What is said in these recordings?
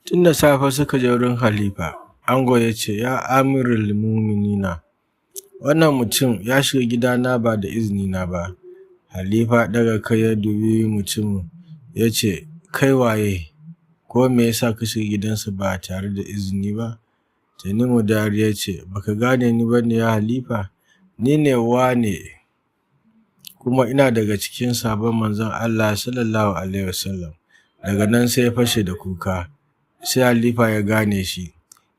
Tun da safe suka je wurin halifa. Ango ya ce, ya amirul muminina, wannan mutum ya shiga gidana ba da izinina ba. Halifa daga kai ya dubi mutumin ya ce, kai waye, ko me yasa ka shiga gidansa ba tare da izini ba? Tanimu Dari ya ce, baka gane ni ba ne ya halifa? Ni ne wane, kuma ina daga cikin sabon manzon Allah sallallahu alaihi wasallam. Daga nan sai ya fashe da kuka. Sai halifa ya gane shi,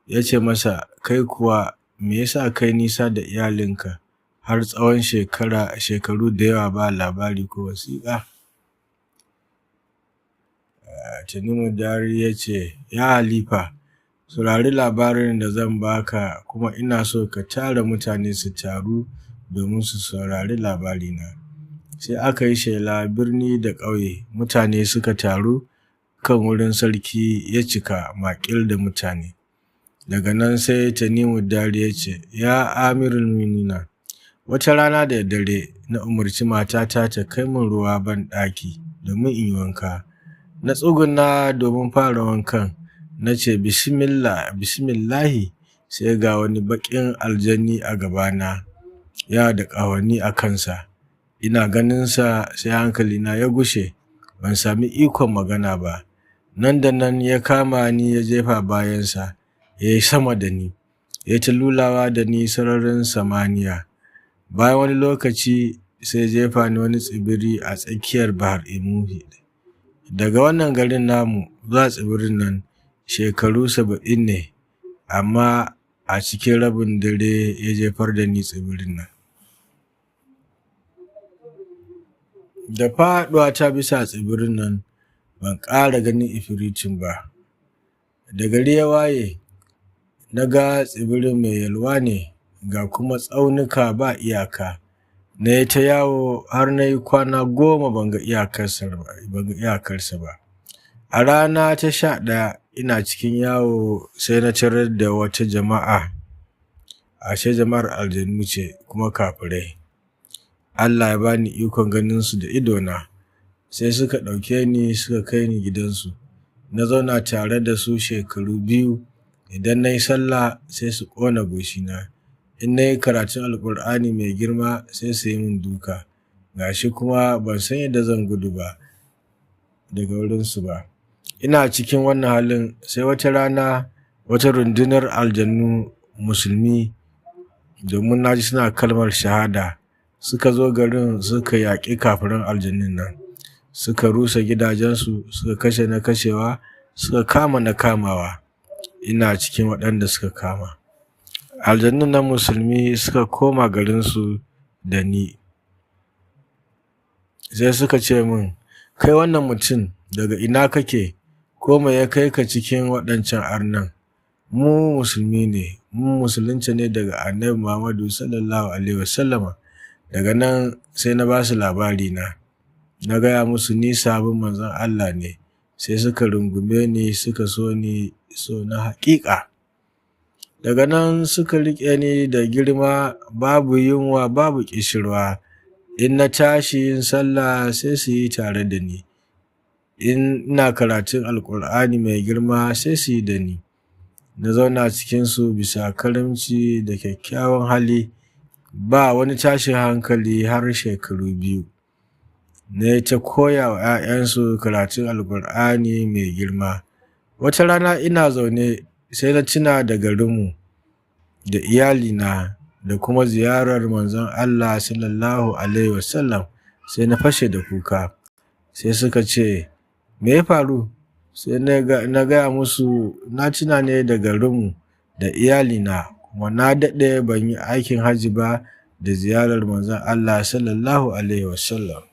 ya ce masa, kai kuwa me yasa kai nisa da iyalinka har tsawon shekaru da yawa ba labari ko wasiƙa? Tanimu Dari ya ce, ya halifa, saurari labarin da zan baka, kuma ina so ka tara mutane su taru domin su saurari labarina. Sai aka yi shela birni da ƙauye, mutane suka taru, kan wurin sarki ya cika maƙil da mutane. Daga nan sai Tanimu Dari ya ce, ya amirul muminina, wata rana da dare na umarci matata ta kai min ruwa ban ɗaki domin in yi wanka. Na tsuguna domin fara wankan, na ce bismillahi, sai ga wani baƙin aljani a gabana, ya da ƙahoni a kansa. Ina ganinsa sai hankalina ya gushe, ban sami ikon magana ba. Nan da nan ya kama ni ya jefa bayansa, ya yi sama da ni, ya ta lulawa da ni sararin samaniya. Bayan wani lokaci sai jefa ni wani tsibiri a tsakiyar Bahar Imuhi. Daga wannan garin namu zuwa tsibirin nan shekaru 70 ne, amma a cikin rabin dare ya jefar da ni tsibirin nan. Da faɗuwa ta bisa tsibirin nan ban ƙara ganin ifiritin ba. Da gari ya waye, na ga tsibirin mai yalwa ne, ga kuma tsaunuka ba iyaka. Na yi ta yawo har na yi kwana 10 ban ga iyakarsa ba. A rana ta 11 ina cikin yawo sai na tarar da wata jama'a. Ashe jama'ar aljanu ce kuma kafirai. Allah ya bani ikon ganinsu da idona. Sai suka ɗauke ni suka kai ni gidansu. Na zauna tare da su shekaru 2. Idan na yi sallah sai su ƙona goshina. In na yi karatun Alƙur'ani mai girma sai su yi min duka. Gashi kuma ban san yadda zan gudu ba daga wurinsu ba. Ina cikin wannan halin sai wata rana wata rundunar aljanu musulmi, domin na ji suna kalmar shahada, suka zo garin suka yaƙi kafiran aljanun nan. Suka rusa gidajensu, suka kashe na kashewa, suka kama na kamawa. Ina cikin waɗanda suka kama. Aljannun na musulmi suka koma garinsu da ni. Sai suka ce min, kai wannan mutum daga ina kake, ko me ya kai ka cikin waɗancan arnan? Mu musulmi ne, mun musulunta ne daga Annabi Muhammadu sallallahu alaihi wasallama. Daga nan sai na ba su labarina. Na gaya musu ni sabon manzon Allah ne. Sai suka rungume ni suka so ni so na haƙiƙa. Daga nan suka riƙe ni da girma, babu yunwa babu ƙishirwa. In na tashi yin sallah sai su yi tare da ni. In ina karatun Alƙur'ani mai girma sai su yi da ni. Na zauna cikinsu bisa karamci da kyakkyawan hali, ba wani tashin hankali har shekaru 2. Na yi ta koya wa 'ya'yansu karatun Alƙur'ani mai girma. Wata rana ina zaune sai na tuna da garinmu, da iyalina, da kuma ziyarar manzon Allah sallallahu alaihi wasallam. Sai na fashe da kuka. Sai suka ce, me ya faru? Sai na gaya musu na tuna ne da garinmu da iyalina, kuma na daɗe ban yi aikin hajji ba da ziyarar manzon Allah sallallahu alaihi wasallam.